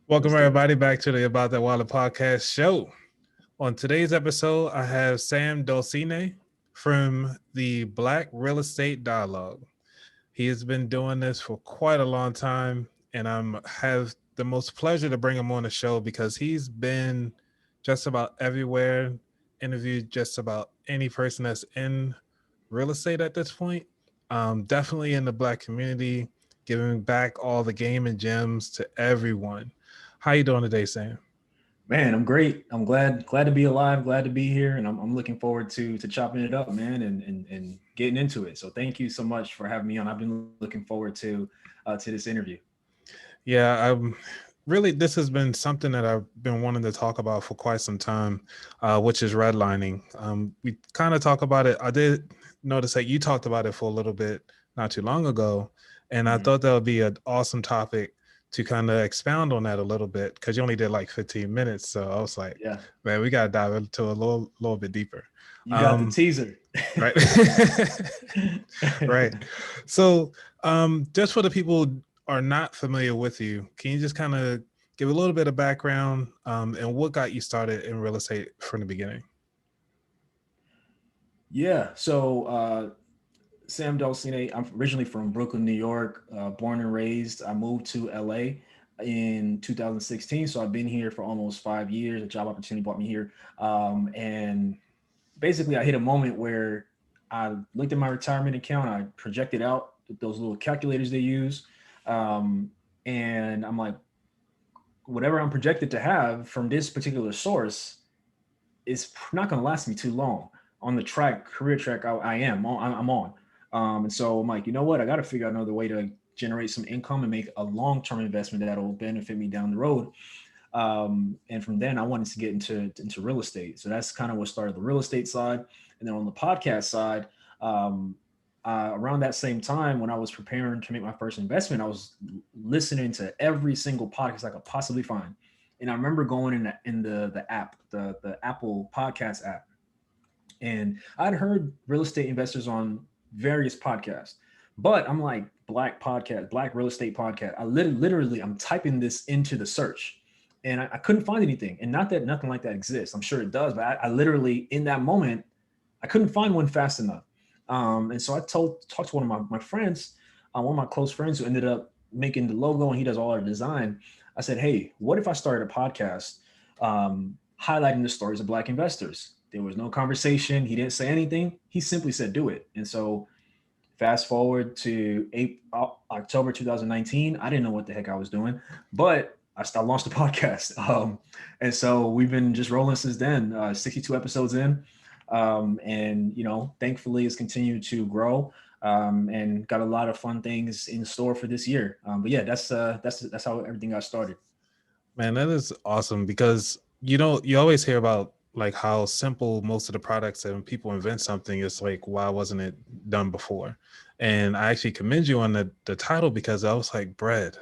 Welcome everybody back to the About That Wallet podcast show. On today's episode, I have Sam Dolcine from the Black Real Estate Dialogue. He has been doing this for quite a long time, and I have the most pleasure to bring him on the show because he's been just about everywhere, interviewed just about any person that's in real estate at this point. Definitely in the Black community, giving back all the game and gems to everyone. How you doing today, Sam? Man, I'm great. I'm glad to be alive, glad to be here, and I'm looking forward to chopping it up, man, and getting into it. So thank you so much for having me on. I've been looking forward to this interview. Yeah, really, this has been something that I've been wanting to talk about for quite some time, which is redlining. We kind of talk about it. I did notice that you talked about it for a little bit not too long ago, and I thought that would be an awesome topic to kind of expound on that a little bit because you only did like 15 minutes. So I was like, Yeah, man, we got to dive into a little bit deeper. you got the teaser. Right. Right. So just for the people who are not familiar with you, can you just kind of give a little bit of background and what got you started in real estate from the beginning? Yeah. So Sam Dolcine, I'm originally from Brooklyn, New York, born and raised. I moved to LA in 2016, so I've been here for almost 5 years. A job opportunity brought me here, and basically I hit a moment where I looked at my retirement account. I projected out those little calculators they use, um, and I'm like, whatever I'm projected to have from this particular source is not going to last me too long on the career track I'm on. And so I'm like, you know what? I got to figure out another way to generate some income and make a long-term investment that'll benefit me down the road. And from then I wanted to get into real estate. So that's kind of what started the real estate side. And then on the podcast side, um, around that same time when I was preparing to make my first investment, I was listening to every single podcast I could possibly find. And I remember going in the app, the Apple podcast app, and I'd heard real estate investors on various podcasts, but I'm like, Black real estate podcast. I literally I'm typing this into the search, and I couldn't find anything. And not that nothing like that exists. I'm sure it does, but I literally in that moment I couldn't find one fast enough. And so I talked to one of my friends, one of my close friends who ended up making the logo, and he does all our design. I said, hey, what if I started a podcast highlighting the stories of Black investors? There was no conversation. He didn't say anything. He simply said, do it. And so fast forward to October 2019, I didn't know what the heck I was doing, but I launched the podcast. And so we've been just rolling since then, 62 episodes in. And, thankfully it's continued to grow, and got a lot of fun things in store for this year. But yeah, that's how everything got started. Man, that is awesome because you always hear about like how simple most of the products and when people invent something, it's like, why wasn't it done before? And I actually commend you on the title because I was like, bread.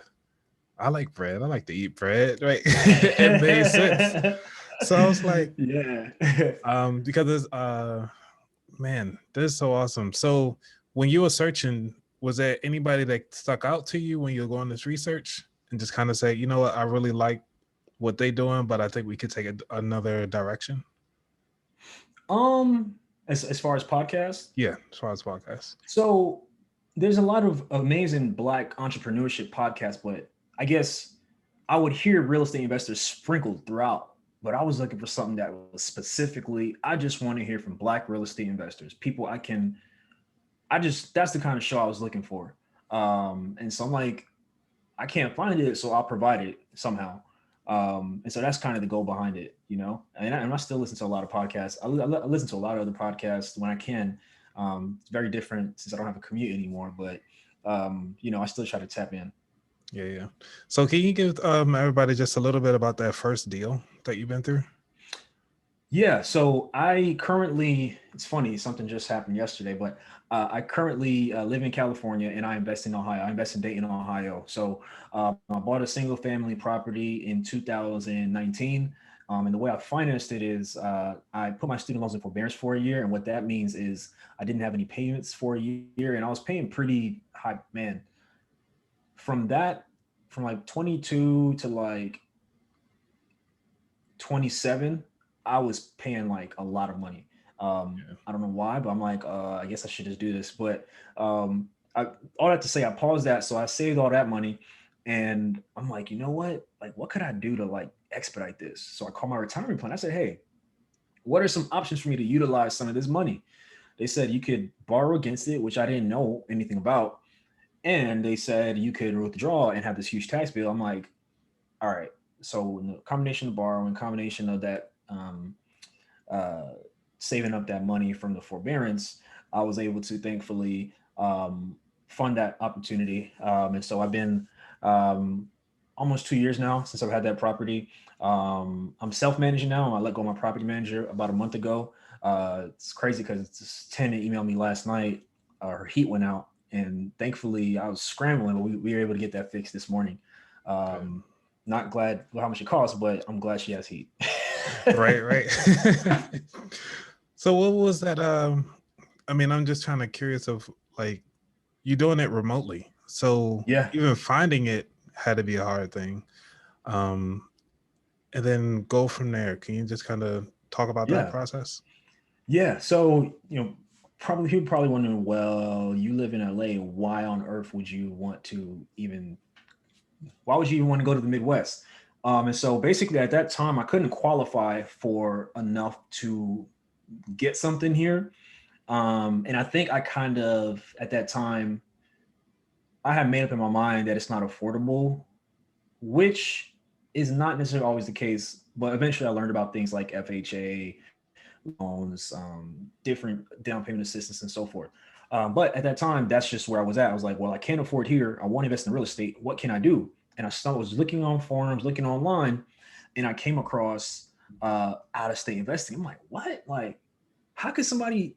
I like bread. I like to eat bread, right? It made sense. So I was like, Yeah. because it's man, this is so awesome. So when you were searching, was there anybody that stuck out to you when you were going this research and just kind of say, you know what, I really like what they doing, but I think we could take another direction? As far as podcasts, Yeah, as far as podcasts. so there's a lot of amazing Black entrepreneurship podcasts, but I guess I would hear real estate investors sprinkled throughout. But I was looking for something that was specifically, I just want to hear from Black real estate investors, people that's the kind of show I was looking for. And so I'm like, I can't find it, so I'll provide it somehow. And so that's kind of the goal behind it, And I still listen to a lot of podcasts. I listen to a lot of other podcasts when I can. It's very different since I don't have a commute anymore, but I still try to tap in. Yeah. So can you give everybody just a little bit about that first deal that you've been through? Yeah, so it's funny, something just happened yesterday, but I currently live in California and I invest in Ohio. I invest in Dayton, Ohio. So I bought a single family property in 2019. And the way I financed it is I put my student loans in forbearance for a year. And what that means is I didn't have any payments for a year and I was paying pretty high, man. From that from like 22 to like 27, I was paying like a lot of money. Yeah. I don't know why, but I'm like, I guess I should just do this. But um, I, all that to say, I paused that, so I saved all that money, and I'm like, you know what? Like, what could I do to like expedite this? So I called my retirement plan. I said, hey, what are some options for me to utilize some of this money? They said you could borrow against it, which I didn't know anything about, and they said you could withdraw and have this huge tax bill. I'm like, all right. So in the combination of borrowing, combination of that uh, saving up that money from the forbearance, I was able to thankfully fund that opportunity. And so I've been um, almost 2 years now since I've had that property. I'm self-managing now. I let go of my property manager about a month ago. It's crazy because this tenant emailed me last night. Her heat went out, and thankfully I was scrambling, but we were able to get that fixed this morning. Okay. Um, Not glad how much it costs, but I'm glad she has heat. Right, right. So what was that? I mean, I'm just kind of curious of like you doing it remotely. So Yeah, even finding it had to be a hard thing. Um, and then go from there. Can you just kind of talk about that yeah, process? yeah. So probably people probably wondering, well, you live in LA. Why on earth would you want to even? Why would you even want to go to the Midwest? And so basically, at that time, I couldn't qualify for enough to get something here. And I think I kind of at that time I had made up in my mind that it's not affordable, which is not necessarily always the case. But eventually, I learned about things like FHA loans, different down payment assistance, and so forth. But at that time, that's just where I was at. I was like, well, I can't afford here. I want to invest in real estate. What can I do? And was looking on forums, looking online, and I came across out of state investing. I'm like, what? Like, how could somebody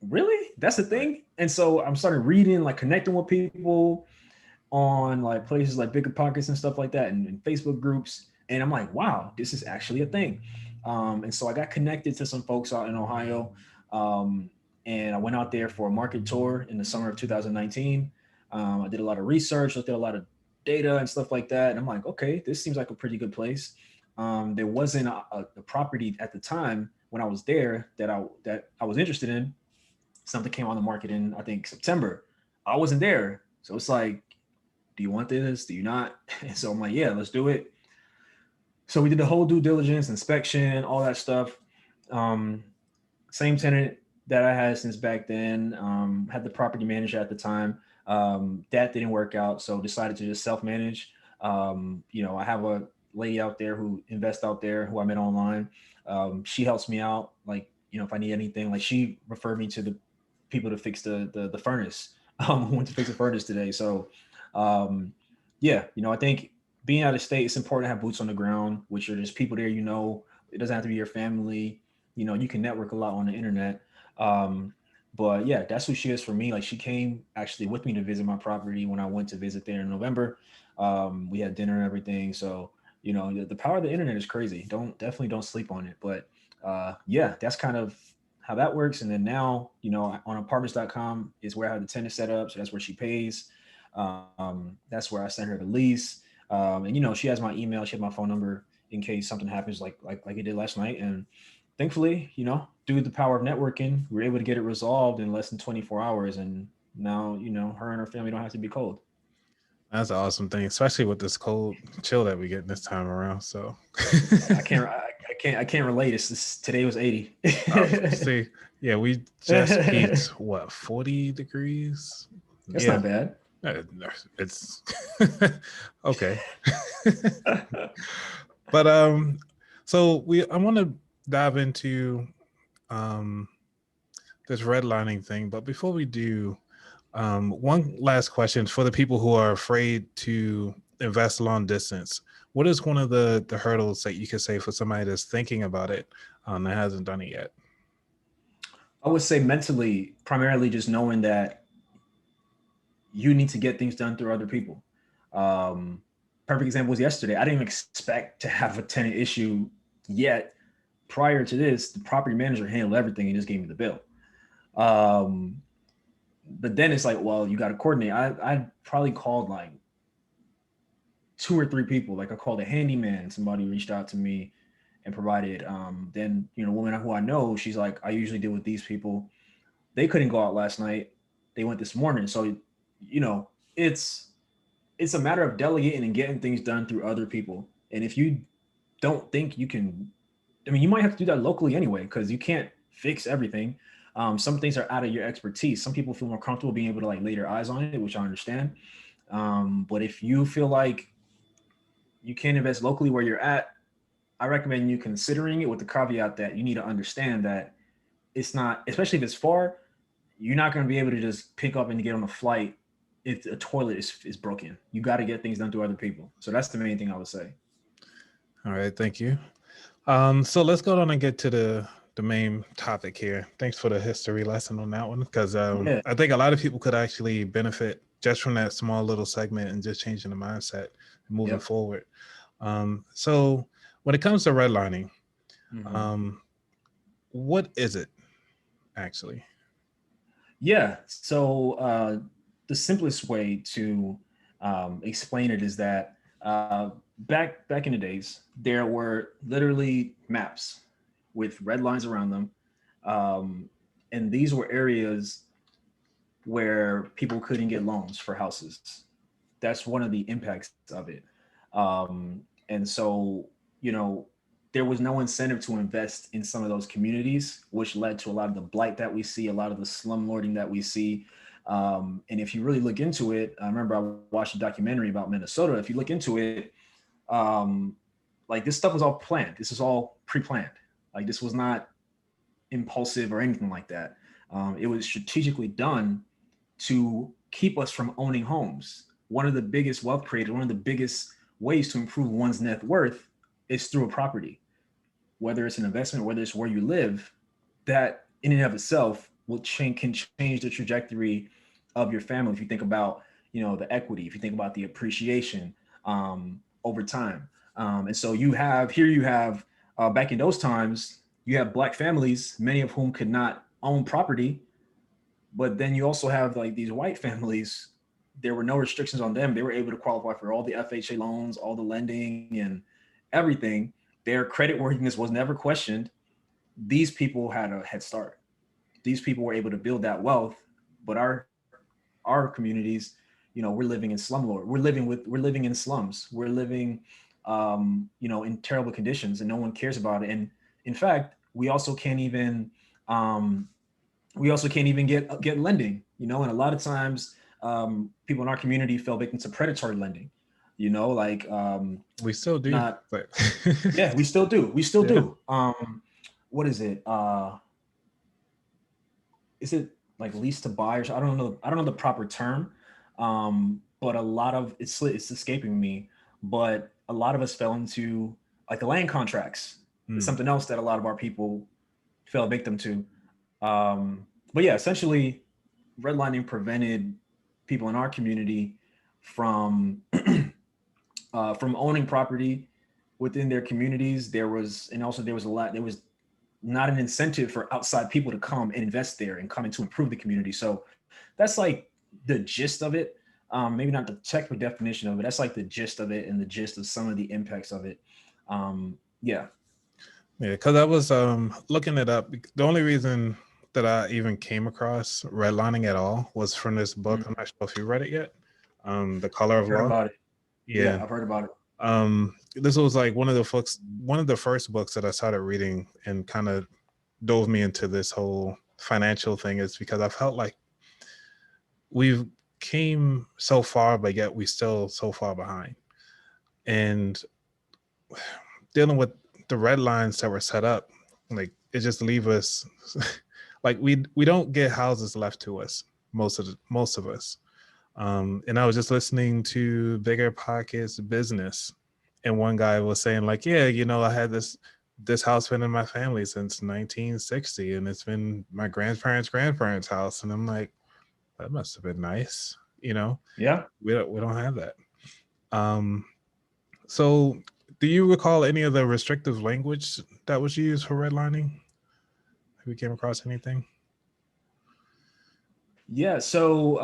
really? That's the Right. thing. And so I'm starting reading, like connecting with people on like places like Bigger Pockets and stuff like that, and Facebook groups. And I'm like, wow, this is actually a thing. And so I got connected to some folks out in Ohio. Um, and I went out there for a market tour in the summer of 2019. I did a lot of research, looked at a lot of data and stuff like that. And I'm like, okay, this seems like a pretty good place. There wasn't a property at the time when I was there that I was interested in. Something came on the market in I think September. I wasn't there, so it's like, do you want this? Do you not? And so I'm like, yeah, let's do it. So we did the whole due diligence, inspection, all that stuff. Um, Same tenant that I had since back then. Had the property manager at the time. That didn't work out, so decided to just self-manage. I have a lady out there who invests out there who I met online. She helps me out, like if I need anything. Like she referred me to the people to fix the furnace. Who went to fix the furnace today. So, um, yeah, I think being out of state, it's important to have boots on the ground, which are just people there. It doesn't have to be your family. You can network a lot on the internet. Um, but yeah, that's who she is for me. Like she came actually with me to visit my property when I went to visit there in November. We had dinner and everything. So the power of the internet is crazy. Definitely don't sleep on it. But yeah, that's kind of how that works. And then now, on apartments.com is where I have the tenant set up. So that's where she pays. That's where I send her the lease. And she has my email, she has my phone number in case something happens like it did last night. And thankfully, due to the power of networking, we were able to get it resolved in less than 24 hours. And now, her and her family don't have to be cold. That's an awesome thing, especially with this cold chill that we get this time around. So, I can't relate. Today was 80. see, yeah, we just peaked what 40 degrees. That's Yeah, not bad. it's okay. But so I want to dive into um this redlining thing, but before we do, one last question for the people who are afraid to invest long distance. What is one of the hurdles that you could say for somebody that's thinking about it that hasn't done it yet? I would say mentally, primarily just knowing that you need to get things done through other people. Um, Perfect example was yesterday. I didn't even expect to have a tenant issue yet. Prior to this, the property manager handled everything and just gave me the bill. Um, but then it's like, well, you got to coordinate. I probably called like 2 or 3 people. Like I called a handyman. Somebody reached out to me and provided. Then a woman who I know, she's like, I usually deal with these people. They couldn't go out last night. They went this morning. So, you know, it's it's a matter of delegating and getting things done through other people. And if you don't think you can, I mean, you might have to do that locally anyway, because you can't fix everything. Some things are out of your expertise. Some people feel more comfortable being able to like lay their eyes on it, which I understand. But if you feel like you can't invest locally where you're at, I recommend you considering it with the caveat that you need to understand that it's not, especially if it's far, you're not going to be able to just pick up and get on a flight if a toilet is broken. You got to get things done through other people. So that's the main thing I would say. All right, thank you. So let's go on and get to the main topic here. Thanks for the history lesson on that one, because Yeah. I think a lot of people could actually benefit just from that small little segment and just changing the mindset and moving Yep. forward. So when it comes to redlining, Mm-hmm. um, what is it actually? Yeah. So the simplest way to explain it is that back in the days, there were literally maps with red lines around them, and these were areas where people couldn't get loans for houses. That's one of the impacts of it. And so, you know, there was no incentive to invest in some of those communities, which led to a lot of the blight that we see, a lot of the slumlording that we see. And if you really look into it, I remember I watched a documentary about Minnesota. If you look into it, um, like this stuff was all planned. This is all pre-planned. Like this was not impulsive or anything like that. It was strategically done to keep us from owning homes. One of the biggest wealth creators, one of the biggest ways to improve one's net worth is through a property, whether it's an investment, whether it's where you live. That in and of itself will change, can change the trajectory of your family. If you think about, the equity, if you think about the appreciation over time. And so you have back in those times, you have black families, many of whom could not own property, but then you also have like these white families. There were no restrictions on them. They were able to qualify for all the FHA loans, all the lending, and everything. Their credit worthiness was never questioned. These people had a head start. These people were able to build that wealth. But our communities, we're living in slumlord. We're living in slums. We're living, in terrible conditions, and no one cares about it. And in fact, um, we also can't even get lending, and a lot of times people in our community fell victim to predatory lending, like We still do, not but yeah, we still yeah. do. What is it like lease to buy, or I don't know the proper term, but a lot of it's escaping me, but a lot of us fell into like the land contracts. It's Mm. something else that a lot of our people fell victim to. But yeah, essentially, redlining prevented people in our community from from owning property within their communities. There was not an incentive for outside people to come and invest there and come in to improve the community. So that's like the gist of it. Maybe not the technical definition of it. That's like the gist of it and the gist of some of the impacts of it. Yeah. Yeah, because I was looking it up. The only reason that I even came across redlining at all was from this book. I'm not sure if you read it yet. The Color I've of heard Law. about it. Yeah, Yeah. I've heard about it. This was like one of the first books that I started reading and kind of dove me into this whole financial thing, is because I felt like we've came so far, but yet we still so far behind. And dealing with the red lines that were set up, like it just leave us like we don't get houses left to us, most of us. And I was just listening to Bigger Pockets Business, and one guy was saying like, yeah, I had this house been in my family since 1960, and it's been my grandparents' house, and I'm like, that must have been nice. Yeah. We don't have that. Um, so, do you recall any of the restrictive language that was used for redlining? Have you came across anything? Yeah. So,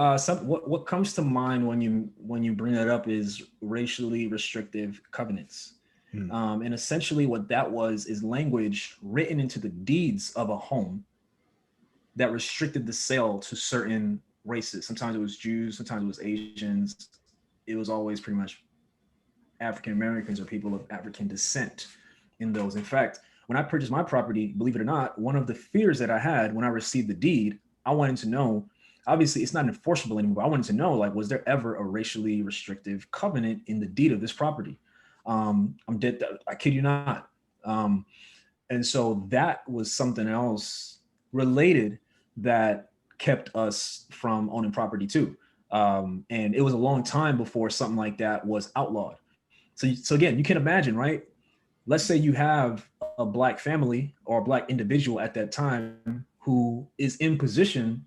what comes to mind when you bring that up is racially restrictive covenants, Mm, and essentially what that was is language written into the deeds of a home that restricted the sale to certain races. Sometimes it was Jews, sometimes it was Asians. It was always pretty much African Americans or people of African descent in those. In fact, when I purchased my property, believe it or not, one of the fears that I had when I received the deed, I wanted to know. Obviously, it's not enforceable anymore. But I wanted to know, like, was there ever a racially restrictive covenant in the deed of this property? I'm dead. I kid you not. Um, and so that was something else related that kept us from owning property too. And it was a long time before something like that was outlawed. So again, you can imagine, right? Let's say you have a black family or a black individual at that time who is in position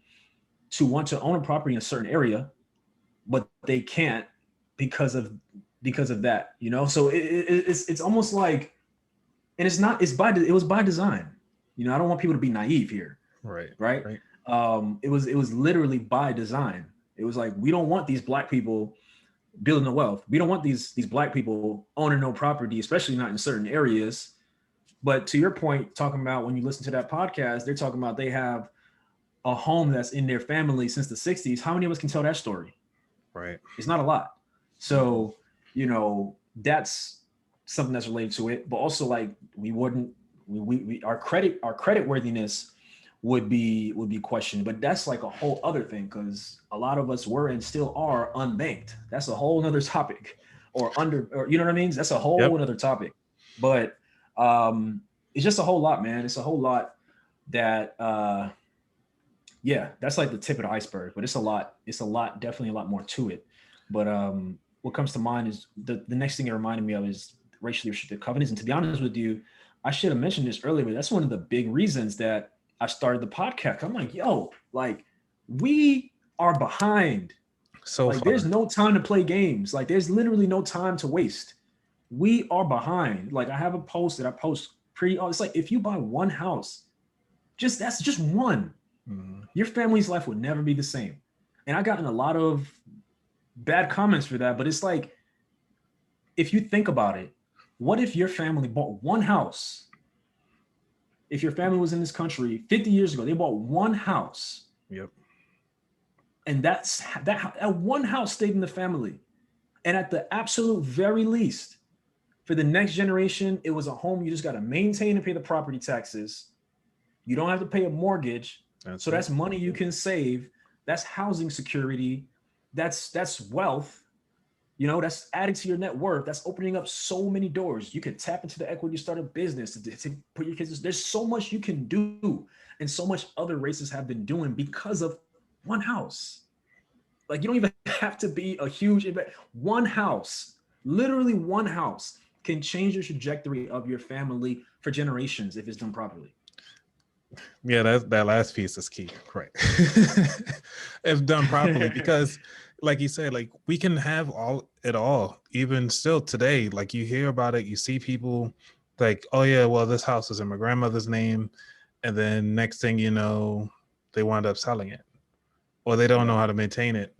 to want to own a property in a certain area, but they can't because of that. So it's almost like, and it was by design. I don't want people to be naive here, right, right? right. It was literally by design. It was like, we don't want these black people building the wealth. We don't want these black people owning no property, especially not in certain areas. But to your point, talking about when you listen to that podcast, they're talking about they have a home that's in their family since the 60s. How many of us can tell that story? Right. It's not a lot. Mhm. So, that's something that's related to it. But also, like, we wouldn't we our credit worthiness would be questioned. But that's like a whole other thing, because a lot of us were and still are unbanked. That's a whole other topic. Or you know what I mean? That's a whole Yep. other topic. But it's just a whole lot, man. It's a whole lot that yeah, that's like the tip of the iceberg, but it's a lot, definitely a lot more to it. But what comes to mind is the next thing it reminded me of is racially restricted covenants. And to be honest with you, I should have mentioned this earlier, but that's one of the big reasons that I started the podcast. I'm like, yo, like, we are behind. So Like, there's far. no time to play games. Like, there's literally no time to waste. We are behind. Like, I have a post that I post pretty. Oh, it's like, if you buy one house, that's just one, Mhm. your family's life would never be the same. And I gotten a lot of bad comments for that, but it's like, if you think about it, what if your family bought one house? If your family was in this country 50 years ago, they bought one house, Yep. and that one house stayed in the family. And at the absolute very least, for the next generation, it was a home you just got to maintain and pay the property taxes. You don't have to pay a mortgage. That's So it. that's money you can save. That's housing security. That's wealth. That's adding to your net worth. That's opening up so many doors. You can tap into the equity, start a business, to put your kids. There's so much you can do, and so much other races have been doing because of one house. Like, you don't even have to be a huge one house, literally one house, can change the trajectory of your family for generations if it's done properly. Yeah, that last piece is key, right? If done properly, because like you said, like we can have all, even still today. Like you hear about it, you see people like, oh yeah, well, this house is in my grandmother's name, and then next thing you know, they wind up selling it, or they don't know Yep. how to maintain it,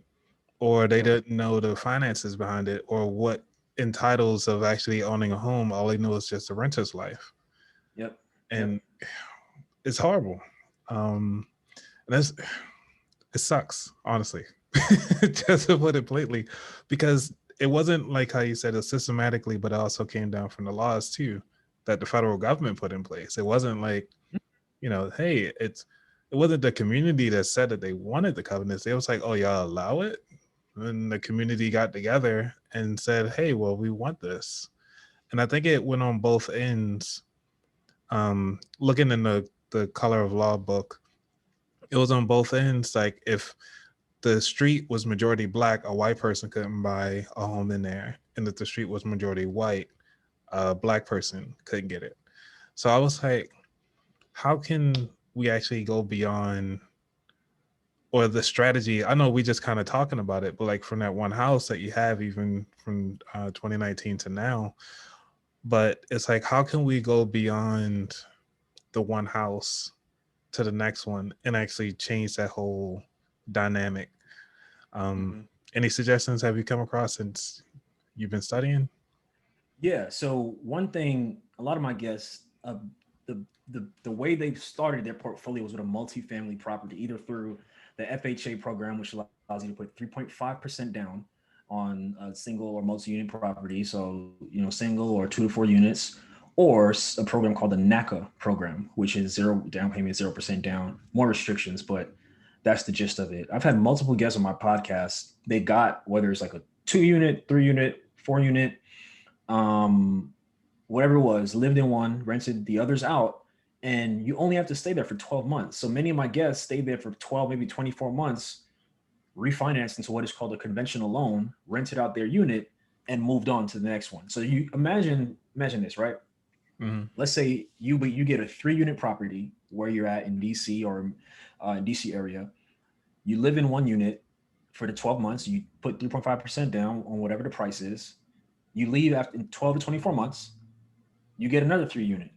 or they Yep. didn't know the finances behind it, or what entitles of actually owning a home. All they know is just a renter's life, Yep. Yep. and it's horrible. Um, and that's it sucks, honestly, just to put it blatantly, because it wasn't like how you said it systematically, but it also came down from the laws too that the federal government put in place. It wasn't like, hey, it wasn't the community that said that they wanted the covenants. It was like, oh, y'all allow it, and the community got together and said, hey, well, we want this. And I think it went on both ends. Looking in the Color of Law book, it was on both ends. Like if the street was majority black, a white person couldn't buy a home in there, and if the street was majority white, a black person couldn't get it. So I was like, how can we actually go beyond, or the strategy? I know we just kind of talking about it, but like from that one house that you have, even from 2019 to now, but it's like, how can we go beyond the one house to the next one and actually change that whole dynamic. Mm-hmm. Any suggestions have you come across since you've been studying? Yeah. So one thing, a lot of my guests, the way they've started their portfolios with a multifamily property, either through the FHA program, which allows you to put 3.5% down on a single or multi-unit property, so single or 2 to 4 units, or a program called the NACA program, which is zero down payment, 0% down, more restrictions, but that's the gist of it. I've had multiple guests on my podcast. They got whether it's like a 2 unit, 3 unit, 4 unit, um, whatever it was, lived in one, rented the others out, and you only have to stay there for 12 months. So many of my guests stayed there for 12, maybe 24 months, refinanced into what is called a conventional loan, rented out their unit, and moved on to the next one. So you imagine this, right? Mm-hmm. Let's say you get a 3 unit property where you're at in DC or in DC area. You live in one unit for the 12 months. You put 3.5% down on whatever the price is. You leave after 12 to 24 months. You get another 3 unit.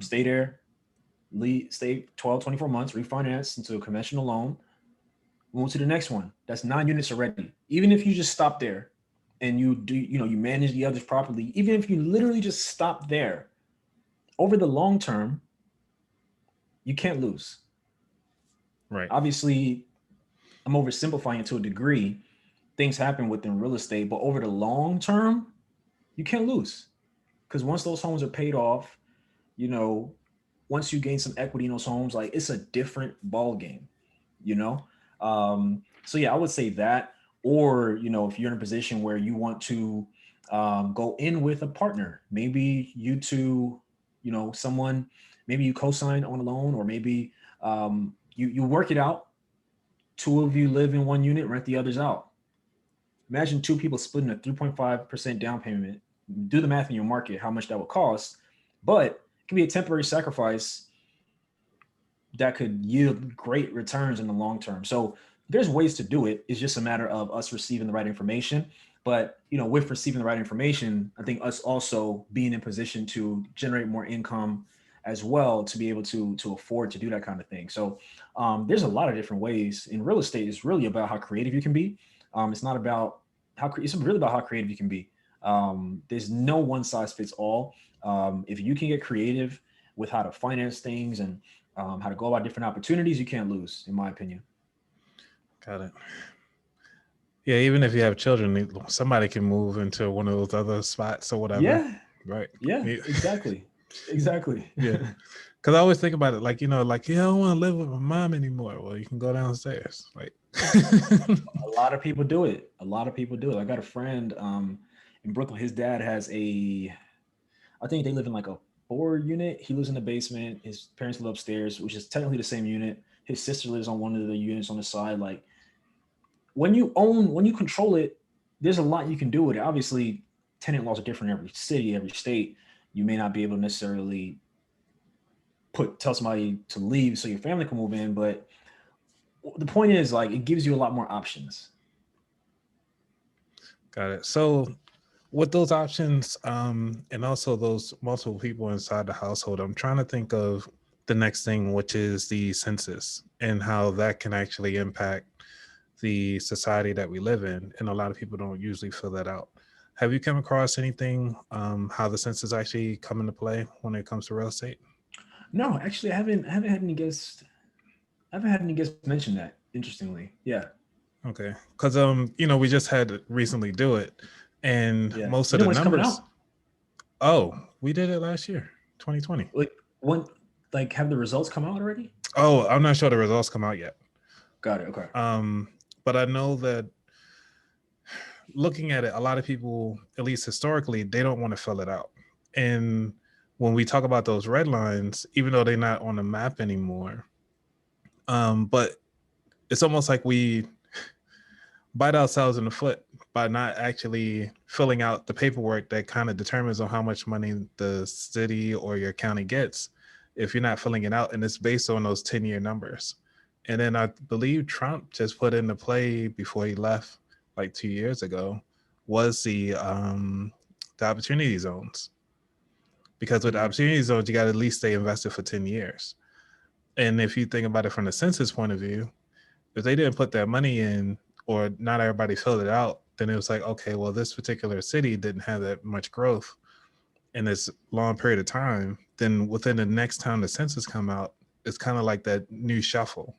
Stay there, stay 12, 24 months, refinance into a conventional loan, move to the next one. That's 9 units already. Even if you just stop there and you manage the others properly, even if you literally just stop there, over the long term, you can't lose. Right. Obviously, I'm oversimplifying to a degree. Things happen within real estate, but over the long term, you can't lose. Because once those homes are paid off, you know, once you gain some equity in those homes, like it's a different ball game, you know? So yeah, I would say that, or, if you're in a position where you want to go in with a partner, maybe you two, someone, maybe you co-sign on a loan, or maybe you work it out. Two of you live in one unit, rent the others out. Imagine two people splitting a 3.5% down payment. Do the math in your market, how much that would cost. But it can be a temporary sacrifice that could yield great returns in the long term. So there's ways to do it. It's just a matter of us receiving the right information. But with receiving the right information, I think us also being in position to generate more income as well, to be able to afford to do that kind of thing. So there's a lot of different ways. In real estate, it's really about how creative you can be. It's not about it's really about how creative you can be. There's no one size fits all. If you can get creative with how to finance things and how to go about different opportunities, you can't lose, in my opinion. Got it. Yeah, even if you have children, somebody can move into one of those other spots or whatever. Yeah, Right. yeah, exactly, exactly. Yeah. Because I always think about it like, I don't want to live with my mom anymore. Well, you can go downstairs. Like, A lot of people do it. A lot of people do it. I got a friend in Brooklyn. His dad has I think they live in like a 4 unit. He lives in the basement. His parents live upstairs, which is technically the same unit. His sister lives on one of the units on the side. Like, when you control it, there's a lot you can do with it. Obviously, tenant laws are different in every city, every state. You may not be able to necessarily tell somebody to leave so your family can move in, but the point is, like, it gives you a lot more options. got it. So with those options, and also those multiple people inside the household, I'm trying to think of the next thing, which is the census and how that can actually impact the society that we live in. And a lot of people don't usually fill that out. Have you come across anything, how the census actually come into play when it comes to real estate? No, actually, I haven't had any guests. I haven't had any guests mention that. Interestingly, yeah, Okay. Because, we just had to recently do it. And yeah. most You of know the when it's coming numbers, out? we did it last year, 2020. Like, when, like, have the results come out already? Oh, I'm not sure the results come out yet. Got it. Okay. But I know that looking at it, a lot of people, at least historically, they don't want to fill it out. And when we talk about those red lines, even though they're not on the map anymore, but it's almost like we bite ourselves in the foot by not actually filling out the paperwork that kind of determines on how much money the city or your county gets if you're not filling it out, and it's based on those 10-year numbers. And then I believe Trump just put into play before he left like 2 years ago was the opportunity zones, because with the Mhm. opportunity zones you got to at least stay invested for 10 years. And if you think about it from the census point of view, if they didn't put that money in, or not everybody filled it out, then it was like, okay, well, this particular city didn't have that much growth in this long period of time. Then within the next time the census come out, it's kind of like that new shuffle.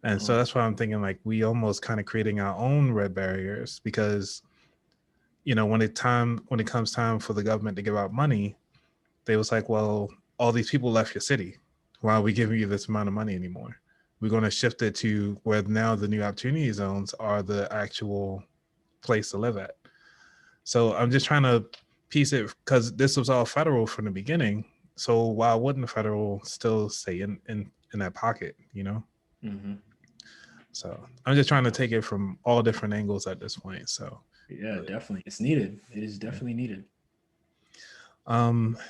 And so Uh, that's why I'm thinking like we almost kind of creating our own red barriers, because when it comes time for the government to give out money, they was like, well, all these people left your city. Why are we giving you this amount of money anymore? We're going to shift it to where now the new opportunity zones are the actual place to live at. So I'm just trying to piece it, because this was all federal from the beginning. So why wouldn't the federal still stay in that pocket, you know? mhm. So I'm just trying to take it from all different angles at this point. So, Yeah, but definitely. It's needed. It is yeah. definitely needed.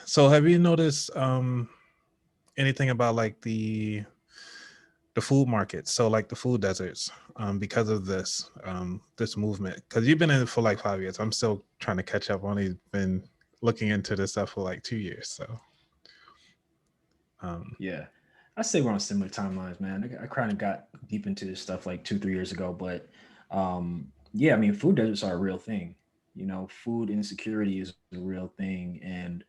So have you noticed anything about like the food markets, so like the food deserts, because of this movement? Because you've been in it for like 5 years. I'm still trying to catch up. Only been looking into this stuff for like 2 years. So um Yeah. I say we're on similar timelines, man. I kind of got deep into this stuff like 2, 3 years ago, but yeah, I mean, food deserts are a real thing. Food insecurity is a real thing, and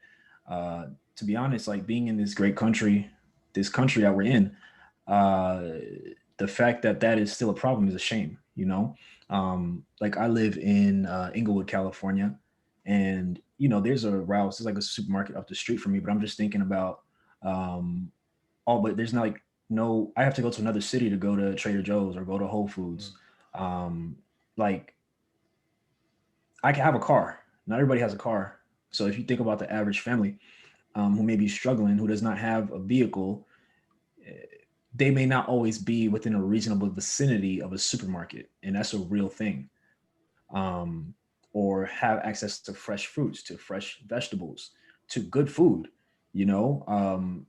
uh, to be honest, like being in this country that we're in, uh, the fact that that is still a problem is a shame. Like I live in Inglewood, California, and there's a Rouse, there's like a supermarket up the street from me, but I'm just thinking about um, but there's not like no. I have to go to another city to go to Trader Joe's or go to Whole Foods. Um, like I can have a car. Not everybody has a car. So if you think about the average family who may be struggling, who does not have a vehicle, they may not always be within a reasonable vicinity of a supermarket, and that's a real thing. Um, or have access to fresh fruits, to fresh vegetables, to good food. You know,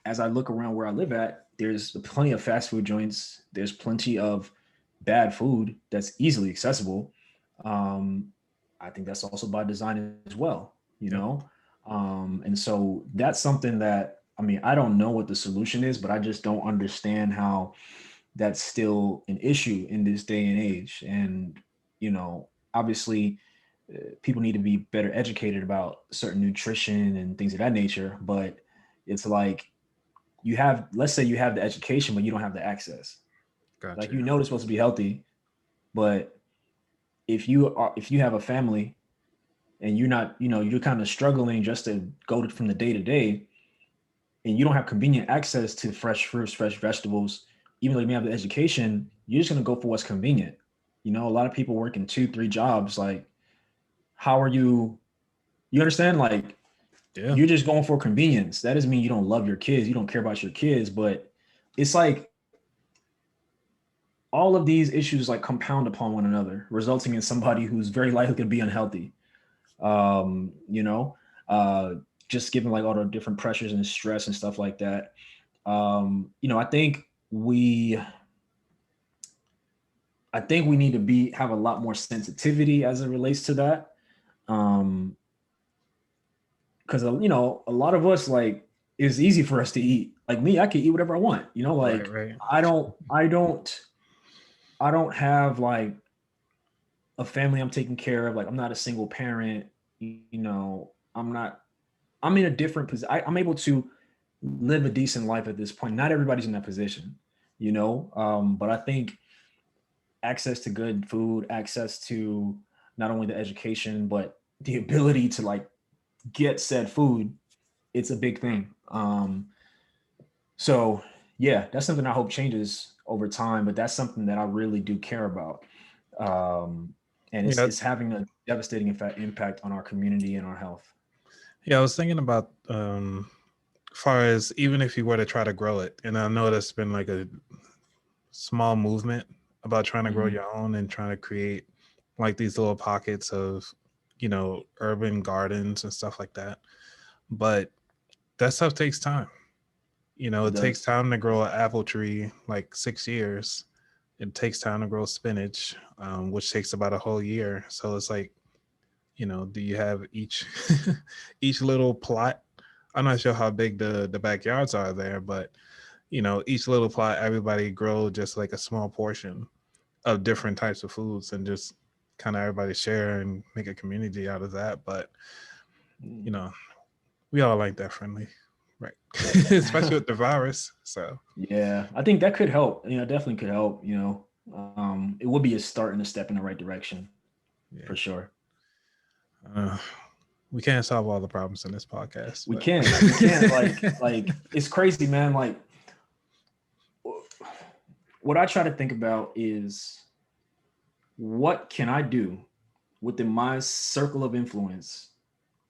as I look around where I live at, there's plenty of fast food joints. There's plenty of bad food that's easily accessible. Um, I think that's also by design as well, you know? yep. And so that's something that, I mean, I don't know what the solution is, but I just don't understand how that's still an issue in this day and age. And, obviously, people need to be better educated about certain nutrition and things of that nature. But it's like, let's say you have the education but you don't have the access. Like, Gotcha. they're supposed to be healthy, but if you have a family and you're not, you're kind of struggling just to from the day to day, and you don't have convenient access to fresh fruits, fresh vegetables, even though you may have the education, you're just going to go for what's convenient. A lot of people working 2, 3 jobs. Like, how are you understand? Like, Yeah. you're just going for convenience. That doesn't mean you don't love your kids, you don't care about your kids, but it's like all of these issues like compound upon one another, resulting in somebody who's very likely to be unhealthy. Um, you know, uh, just given like all the different pressures and stress and stuff like that. I think we need to have a lot more sensitivity as it relates to that. Um, because a lot of us, like, it's easy for us to eat. Like me, I can eat whatever I want. Right. Like Right. I don't have like a family I'm taking care of. Like, I'm not a single parent. I'm in a different position. I'm able to live a decent life at this point. Not everybody's in that position, but I think access to good food, access to not only the education, but the ability to like get said food, it's a big thing. So yeah, that's something I hope changes over time, but that's something that I really do care about. Um, and it's Yeah. it's having a devastating impact on our community and our health. Yeah. I was thinking about far as even if you were to try to grow it, and I know that's been like a small movement about trying to grow Mm-hmm. your own and trying to create like these little pockets of urban gardens and stuff like that. But that stuff takes time. It It takes does. time to grow an apple tree, like 6 years. It takes time to grow spinach, which takes about a whole year. So it's like, do you have each each little plot? I'm not sure how big the backyards are there, but each little plot, everybody grow just like a small portion of different types of foods and just kind of everybody share and make a community out of that. But, you know, we all like that friendly, right? Especially with the virus. So, Yeah, I think that could help. Definitely could help. It would be a start and a step in the right direction yeah. for sure. Uh, we can't solve all the problems in this podcast, We but can't. We can't. Like it's crazy, man. Like what I try to think about is what can I do within my circle of influence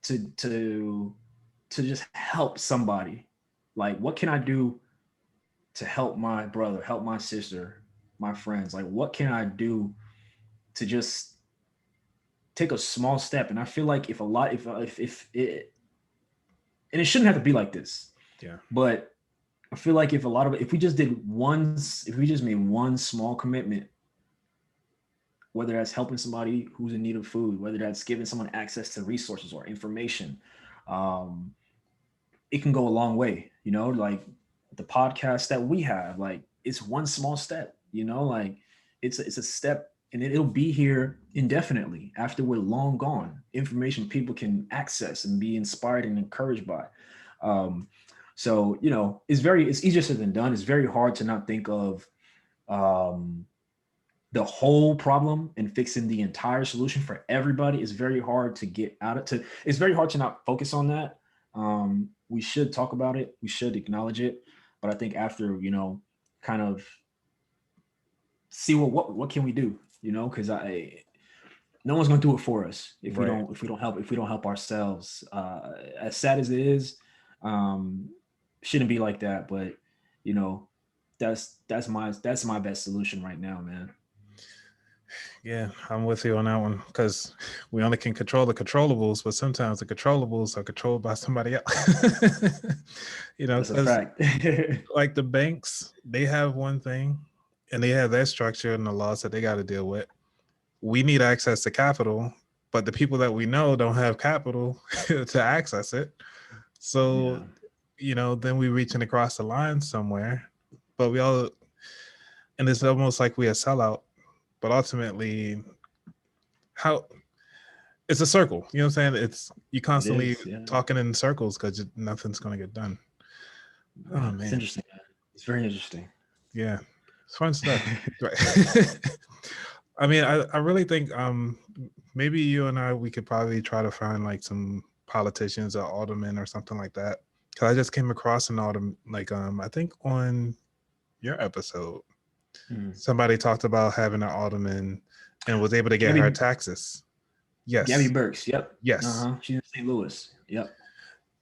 to just help somebody. Like what can I do to help my brother, help my sister, my friends? Like what can I do to just take a small step? And I feel like if it, and it shouldn't have to be like this, yeah, but I feel like if we just if we just made one small commitment, whether that's helping somebody who's in need of food, whether that's giving someone access to resources or information, um, it can go a long way. Like the podcast that we have, like it's one small step. Like it's a step, and it'll be here indefinitely after we're long gone. Information people can access and be inspired and encouraged by. Um, so it's easier said than done. It's very hard to not think of um, the whole problem and fixing the entire solution for everybody. Is very hard to get out of to it's very hard to not focus on that. We should talk about it, we should acknowledge it, but I think after kind of see what can we do, because I no one's going to do it for us if right. we don't help ourselves. As sad as it is, um shouldn't be like that, but you know that's my best solution right now, man. Yeah, I'm with you on that one because we only can control the controllables, but sometimes the controllables are controlled by somebody else. That's a Because fact. like the banks, they have one thing and they have their structure and the laws that they got to deal with. We need access to capital, but the people that we know don't have capital to access it. So, Yeah. then we reaching across the line somewhere, but we all, and it's almost like we a sellout, but ultimately, how it's a circle. You know what I'm saying? It's you It constantly is, yeah. talking in circles because nothing's going to get done. Oh It's man, interesting, man. It's very interesting. yeah, it's fun stuff. Right. I mean, I really think maybe you and I we could probably try to find like some politicians or aldermen or something like that. Cause I just came across an alderman like I think on your episode Mm. somebody talked about having an alderman and was able to get her Gabby taxes. Gabby Yes, Burks. Yep. yes. She's in St. Louis. Yep.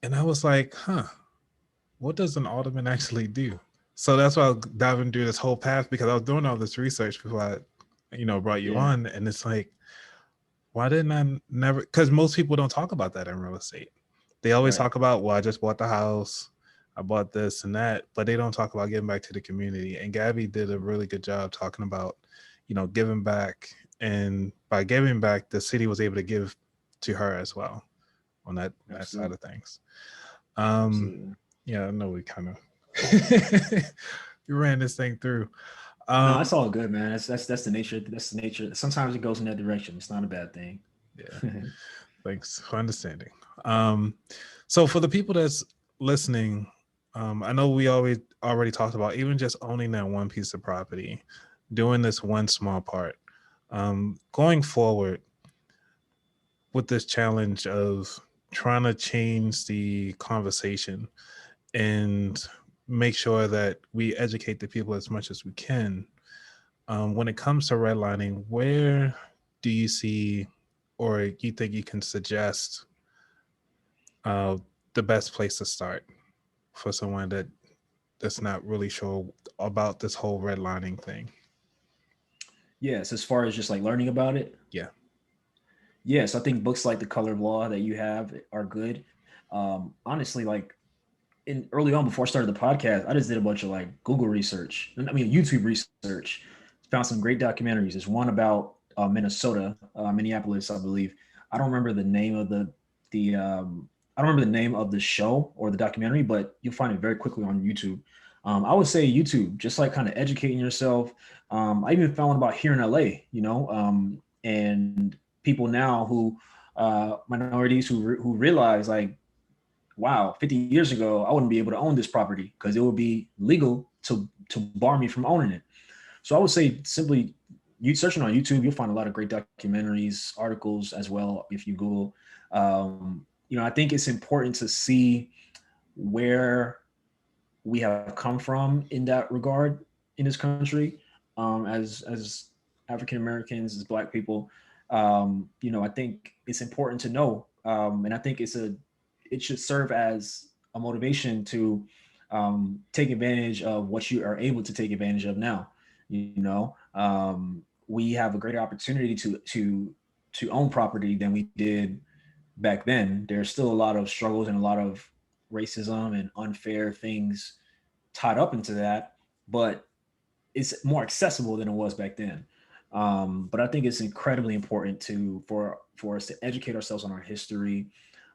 And I was like, huh, what does an alderman actually do? So that's why I was diving through this whole path because I was doing all this research before I, brought you Yeah. on. And it's like, why didn't I never? Because most people don't talk about that in real estate. They always Right. talk about, well, I just bought the house, I bought this and that, but they don't talk about giving back to the community. And Gabby did a really good job talking about, giving back. And by giving back, the city was able to give to her as well on that side Absolutely. of things. Um, Absolutely. yeah, I know we kind of we ran this thing through. No, Um, it's all good, man. That's the nature. That's the nature. Sometimes it goes in that direction. It's not a bad thing. yeah, thanks for understanding. Um, so for the people that's listening, I know we always already talked about even just owning that one piece of property, doing this one small part. Going forward with this challenge of trying to change the conversation and make sure that we educate the people as much as we can. When it comes to redlining, where do you see or you think you can suggest uh, the best place to start for someone that's not really sure about this whole redlining thing? Yes, as far as just like learning about it. Yeah. Yes, I think books like The Color of Law that you have are good. Honestly, like in early on before I started the podcast, I just did a bunch of like Google research. I mean, YouTube research. Found some great documentaries. There's one about Minnesota, Minneapolis, I believe. I don't remember the name of the I don't remember the name of the show or the documentary, but you'll find it very quickly on YouTube. I would say YouTube, just like kind of educating yourself. I even found about here in LA, and people now who minorities who realize like, wow, 50 years ago I wouldn't be able to own this property because it would be legal to bar me from owning it. So I would say simply you searching on YouTube, you'll find a lot of great documentaries, articles as well if you Google. I think it's important to see where we have come from in that regard in this country, as African Americans, as Black people. I think it's important to know, and I think it should serve as a motivation to take advantage of what you are able to take advantage of now. We have a greater opportunity to own property than we did back then. There's still a lot of struggles and a lot of racism and unfair things tied up into that, but it's more accessible than it was back then. But I think it's incredibly important for us to educate ourselves on our history,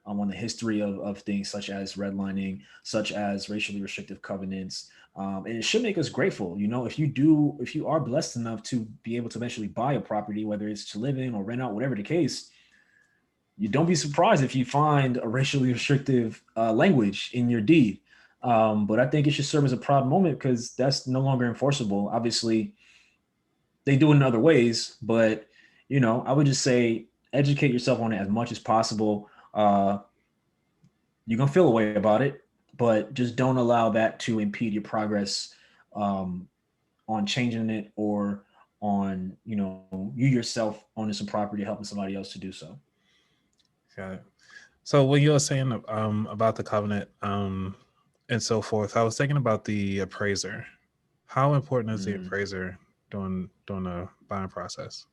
on the history of things such as redlining, such as racially restrictive covenants. And it should make us grateful. If you are blessed enough to be able to eventually buy a property, whether it's to live in or rent out, whatever the case, you don't be surprised if you find a racially restrictive language in your deed. But I think it should serve as a proud moment because that's no longer enforceable. Obviously, they do it in other ways, but I would just say educate yourself on it as much as possible. You're gonna feel a way about it, but just don't allow that to impede your progress on changing it or on you yourself owning some property, helping somebody else to do so. Got it. So what you were saying about the covenant and so forth, I was thinking about the appraiser. How important is the appraiser during the buying process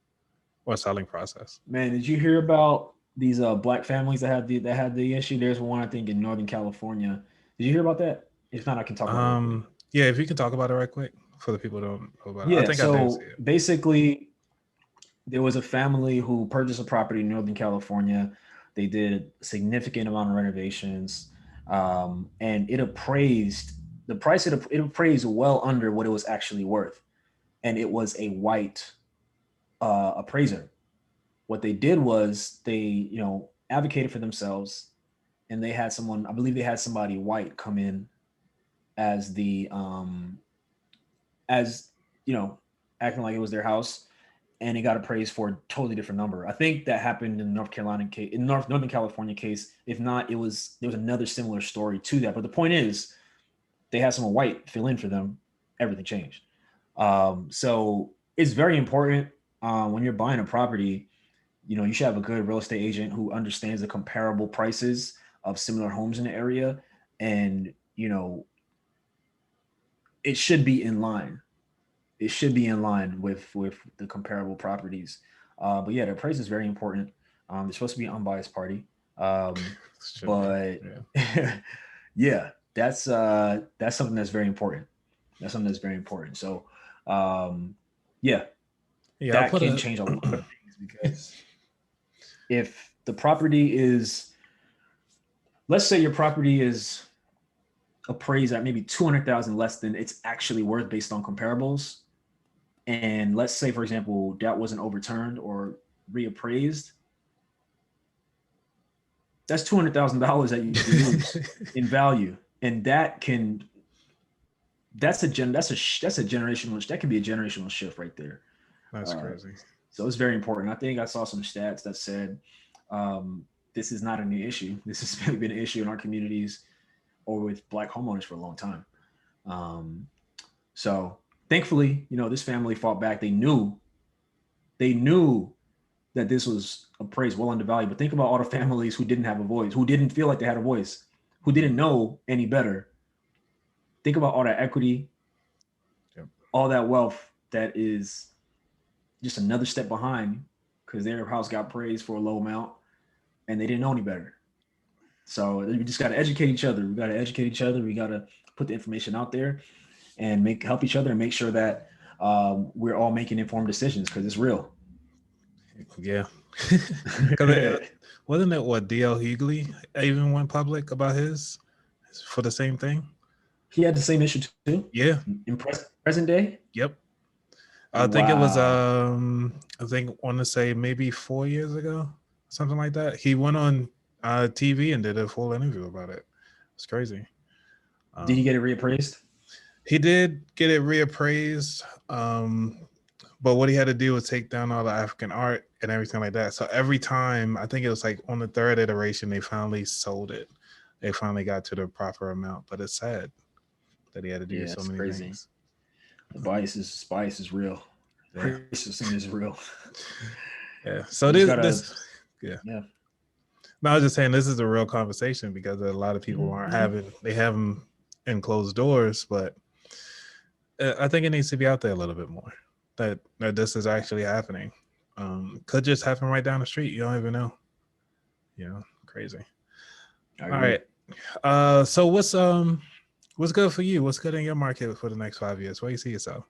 or selling process? Man, did you hear about these Black families that had the issue? There's one I think in Northern California. Did you hear about that? If not, I can talk about it. Yeah, if you can talk about it right quick for the people who don't know about it. I Yeah, think I did see so it. basically there was a family who purchased a property in Northern California. They did a significant amount of renovations, and it appraised the price. It appraised well under what it was actually worth, and it was a white appraiser. What they did was they, advocated for themselves, and they had someone. I believe they had somebody white come in as the as acting like it was their house, and it got appraised for a totally different number. I think that happened in North Carolina case, in Northern California case. If not, there was another similar story to that. But the point is, they had someone white fill in for them. Everything changed. So it's very important when you're buying a property. You should have a good real estate agent who understands the comparable prices of similar homes in the area, and it should be in line. It should be in line with the comparable properties. But yeah, the price is very important. They're supposed to be an unbiased party. But yeah. Yeah, that's something that's very important. That's something that's very important. So yeah, that can change a lot of things because if the property is, let's say your property is appraised at maybe 200,000 less than it's actually worth based on comparables, and let's say, for example, that wasn't overturned or reappraised, that's $200,000 that you lose in value, and that's a generational, that could be a generational shift right there. That's crazy. So it's very important. I think I saw some stats that said this is not a new issue. This has been an issue in our communities or with Black homeowners for a long time. So thankfully, this family fought back. They knew that this was appraised well undervalued. But think about all the families who didn't have a voice, who didn't feel like they had a voice, who didn't know any better. Think about all that equity, all that wealth that is just another step behind because their house got praised for a low amount and they didn't know any better. So we just got to educate each other. We got to educate each other. We got to put the information out there and help each other and make sure that we're all making informed decisions because it's real. Yeah. Because wasn't it what D.L. Hughley even went public about his for the same thing? He had the same issue too Yeah. in present day. Yep. I think it was Wow. I want to say maybe 4 years ago, something like that. He went on TV and did a full interview about it. It's crazy. Did he Um, get it reappraised? he did get it reappraised, but what he had to do was take down all the African art and everything like that. So every time, I think it was like on the third iteration, they finally sold it. They finally got to the proper amount, but it's sad that he had to do Yeah, so it's many crazy. things. The bias is real. Yeah, Racism is real. yeah. So You just gotta, yeah. yeah. No, I was just saying this is a real conversation because a lot of people aren't Mhm. they have them in closed doors, but I think it needs to be out there a little bit more that this is actually happening. Could just happen right down the street. You don't even know. You know, crazy. I All agree. right. So what's good for you? What's good in your market for the next 5 years? Where you see yourself?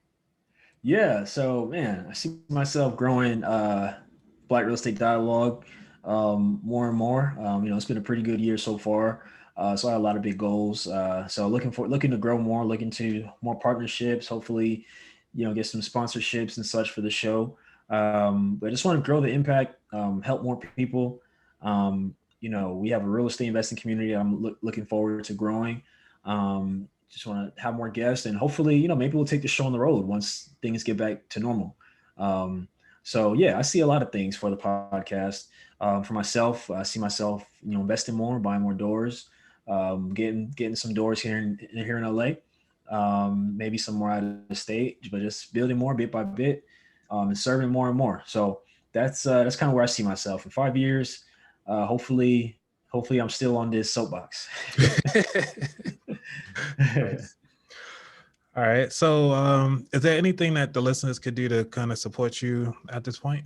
Yeah. So, man, I see myself growing Black Real Estate Dialogue more and more. It's been a pretty good year so far. So I have a lot of big goals. So looking to grow more, looking to more partnerships. Hopefully, get some sponsorships and such for the show. But I just want to grow the impact, help more people. We have a real estate investing community. I'm looking forward to growing. Just want to have more guests, and hopefully, maybe we'll take the show on the road once things get back to normal. Um, so yeah, I see a lot of things for the podcast. For myself, I see myself, investing more, buying more doors, getting some doors here in LA, maybe some more out of the state, but just building more bit by bit, and serving more and more. So that's kind of where I see myself in 5 years. Hopefully, I'm still on this soapbox. Nice. All right. So, is there anything that the listeners could do to kind of support you at this point?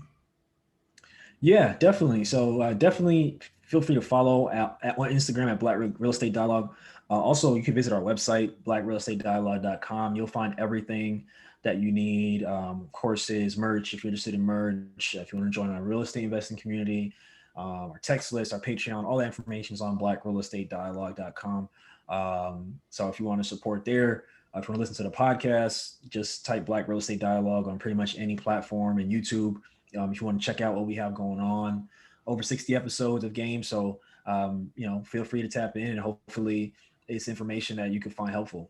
Yeah, definitely. So definitely feel free to follow on Instagram at Black Real Estate Dialogue. Also, you can visit our website, blackrealestatedialogue.com. You'll find everything that you need, courses, merch, if you're interested in merch, if you want to join our real estate investing community, our text list, our Patreon, all that information is on blackrealestatedialogue.com. So if you want to support there, if you want to listen to the podcast, just type Black Real Estate Dialogue on pretty much any platform and YouTube. If you want to check out what we have going on, over 60 episodes of games. So, feel free to tap in, and hopefully it's information that you can find helpful.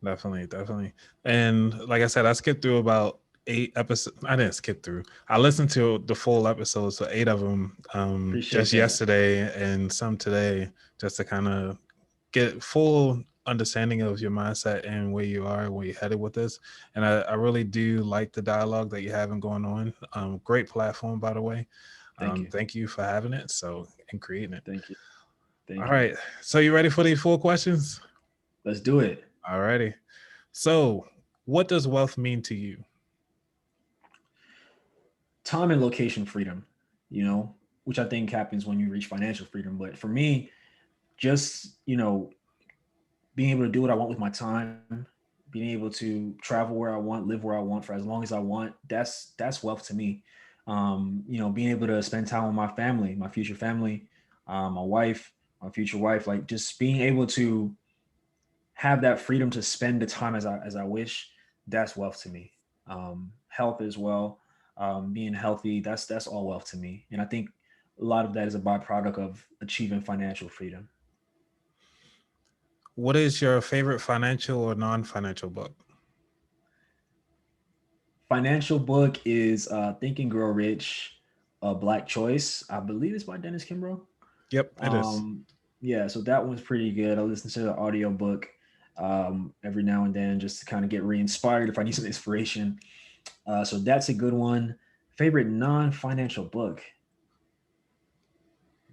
Definitely, definitely. And like I said, I skipped through about 8 episodes. I didn't skip through. I listened to the full episodes, so 8 of them, Appreciate just that. yesterday and some today, just to kind of get full understanding of your mindset and where you are, where you're headed with this. And I really do like the dialogue that you're having going on. Great platform, by the way. Thank you. Thank you for having it. So and creating it. Thank you. All Thank you. right. So you ready for these 4 questions? Let's do it. All righty. So, what does wealth mean to you? Time and location freedom, you know, which I think happens when you reach financial freedom. But for me, just, being able to do what I want with my time, being able to travel where I want, live where I want for as long as I want, that's wealth to me. Being able to spend time with my family, my future family, my wife, my future wife, like just being able to have that freedom to spend the time as I wish, that's wealth to me. Health as well, being healthy, that's all wealth to me. And I think a lot of that is a byproduct of achieving financial freedom. What is your favorite financial or non-financial book? Financial book is Think and Grow Rich, a Black Choice. I believe it's by Dennis Kimbrough. Yep, it is. Um, yeah, so that one's pretty good. I listen to the audio book every now and then just to kind of get re-inspired if I need some inspiration. So that's a good one. Favorite non-financial book?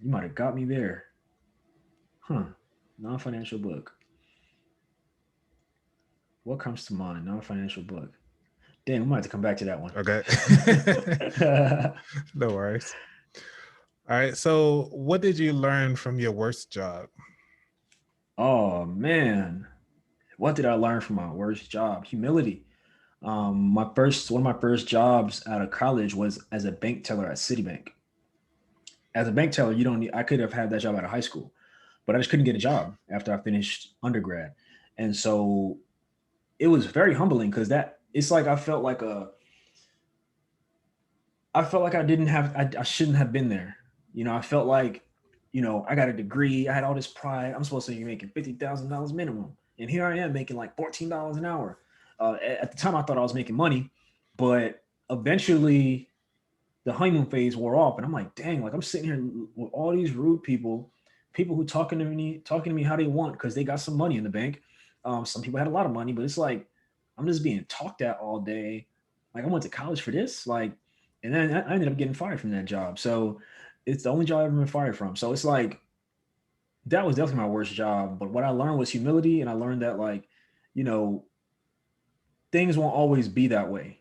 You might have got me there. Huh. Non-financial book. What comes to mind? Non-financial book. Damn, we might have to come back to that one. Okay. No worries. All right. So, what did you learn from your worst job? Oh man, what did I learn from my worst job? Humility. One of my first jobs out of college was as a bank teller at Citibank. As a bank teller, you don't need. I could have had that job out of high school, but I just couldn't get a job after I finished undergrad. And so it was very humbling because that it's like I felt like I didn't have I shouldn't have been there. I felt like, I got a degree, I had all this pride. I'm supposed to be making $50,000 minimum, and here I am making like $14 an hour. At the time, I thought I was making money, but eventually the honeymoon phase wore off, and I'm like, dang, like I'm sitting here with all these rude people who talking to me how they want because they got some money in the bank. Some people had a lot of money, but it's like I'm just being talked at all day. Like I went to college for this, like, and then I ended up getting fired from that job. So it's the only job I've ever been fired from. So it's like that was definitely my worst job. But what I learned was humility, and I learned that like, you know, things won't always be that way.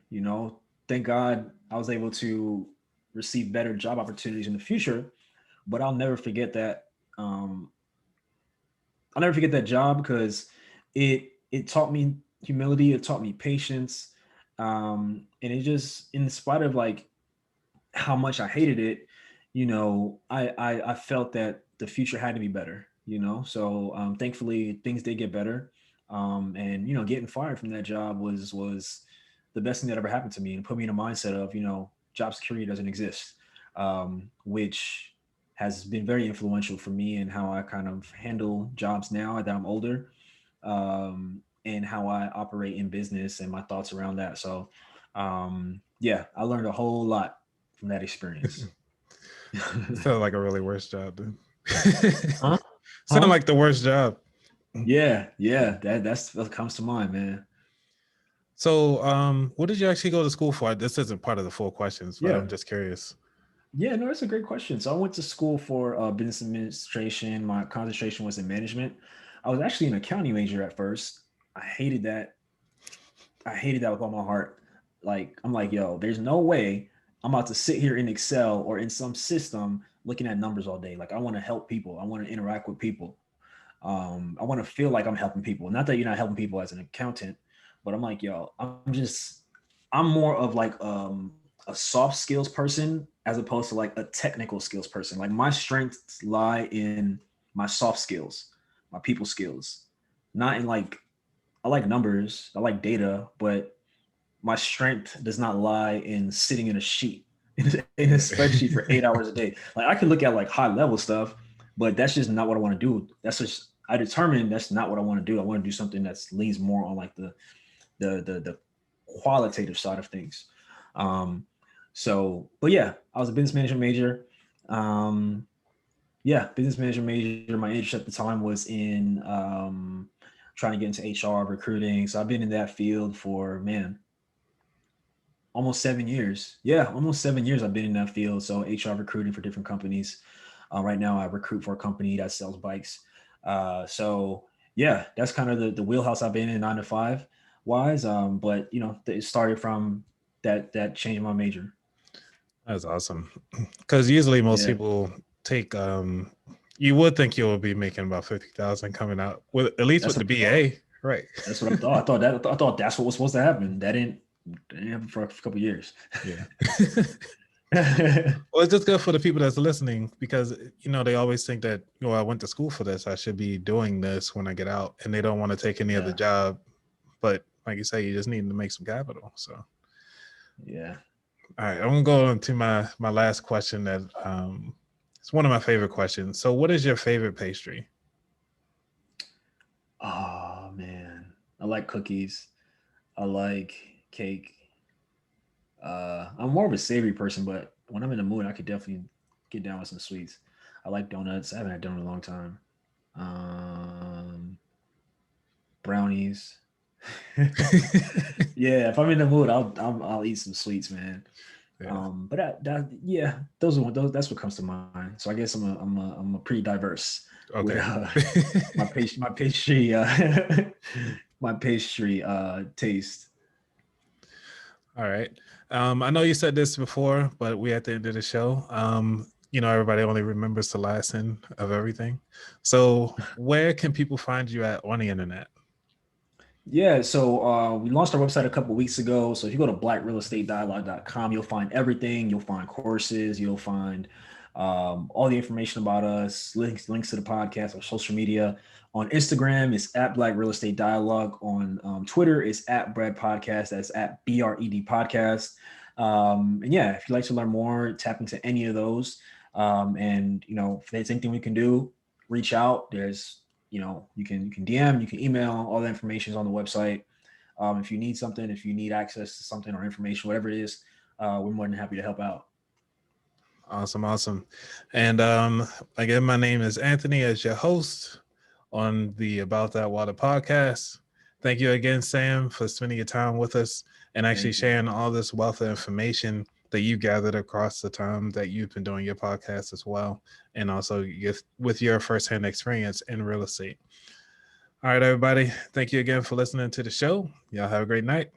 Thank God I was able to receive better job opportunities in the future. But I'll never forget that. Um, I'll never forget that job because it taught me humility. It taught me patience, and it just, in spite of like how much I hated it, I felt that the future had to be better. So thankfully things did get better, and getting fired from that job was the best thing that ever happened to me, and put me in a mindset of job security doesn't exist, which has been very influential for me and how I kind of handle jobs now that I'm older, and how I operate in business and my thoughts around that. So, yeah, I learned a whole lot from that experience. Sounds like a really worst job, dude. Huh? Sound Huh? like the worst job. Yeah. That's what comes to mind, man. So, what did you actually go to school for? This isn't part of the full questions, but Yeah. I'm just curious. Yeah, no, that's a great question. So I went to school for business administration. My concentration was in management. I was actually an accounting major at first. I hated that. I hated that with all my heart. Like, I'm like, yo, there's no way I'm about to sit here in Excel or in some system looking at numbers all day. Like, I want to help people. I want to interact with people. I want to feel like I'm helping people. Not that you're not helping people as an accountant, but I'm like, yo, I'm more of like a soft skills person as opposed to like a technical skills person. Like my strengths lie in my soft skills, my people skills, not in like, I like numbers, I like data, but my strength does not lie in sitting in a sheet in a Yeah. spreadsheet for 8 hours a day. Like I can look at like high level stuff, but that's just not what I want to do. That's just, I determined that's not what I want to do. I want to do something that leans more on like the qualitative side of things. Um, but yeah, I was a business management major. Um, yeah, business management major. My interest at the time was in trying to get into HR recruiting. So I've been in that field for, man, almost 7 years. Yeah, almost 7 years I've been in that field. So HR recruiting for different companies. Right now I recruit for a company that sells bikes. So yeah, that's kind of the wheelhouse I've been in 9 to 5 wise. But it started from that change in my major. That's awesome. Because usually most Yeah, people take you would think you would be making about 50,000 coming out with, at least with that's the what I thought. BA, right? That's what I thought. I thought that's what was supposed to happen. That didn't happen for a couple of years. Yeah. Well, it's just good for the people that's listening because they always think that I went to school for this, I should be doing this when I get out, and they don't want to take any other Yeah, job. But like you say, you just need to make some capital. So, yeah. all right, I'm gonna go on to my last question. That it's one of my favorite questions. So, what is your favorite pastry? Oh man, I like cookies. I like cake. I'm more of a savory person, but when I'm in the mood, I could definitely get down with some sweets. I like donuts. I haven't had donut in a long time. Um, Brownies. Yeah, if I'm in the mood, I'll eat some sweets, man. Yeah. But yeah, those that's what comes to mind. So I guess I'm a pretty diverse with Okay. my pastry my pastry taste. All right. I know you said this before, but we at the end of the show. Everybody only remembers the last end of everything. So, where can people find you at on the internet? Yeah, so we launched our website a couple weeks ago. So if you go to blackrealestatedialogue.com, you'll find everything. You'll find courses. You'll find All the information about us, links to the podcast, our social media. On Instagram, it's at Black Real Estate Dialogue. On Twitter, it's at B.R.E.D Podcast. That's at B.R.E.D Podcast. And yeah, if you'd like to learn more, tap into any of those. And if there's anything we can do, reach out. There's you can DM, you can email. All the information is on the website. If you need something, if you need access to something or information, whatever it is, we're more than happy to help out. Awesome. And again, my name is Anthony as your host on the About That Wallet podcast. Thank you again, Sam, for spending your time with us and actually sharing all this wealth of information that you gathered across the time that you've been doing your podcast as well, and also with your firsthand experience in real estate. All right, everybody. Thank you again for listening to the show. Y'all have a great night.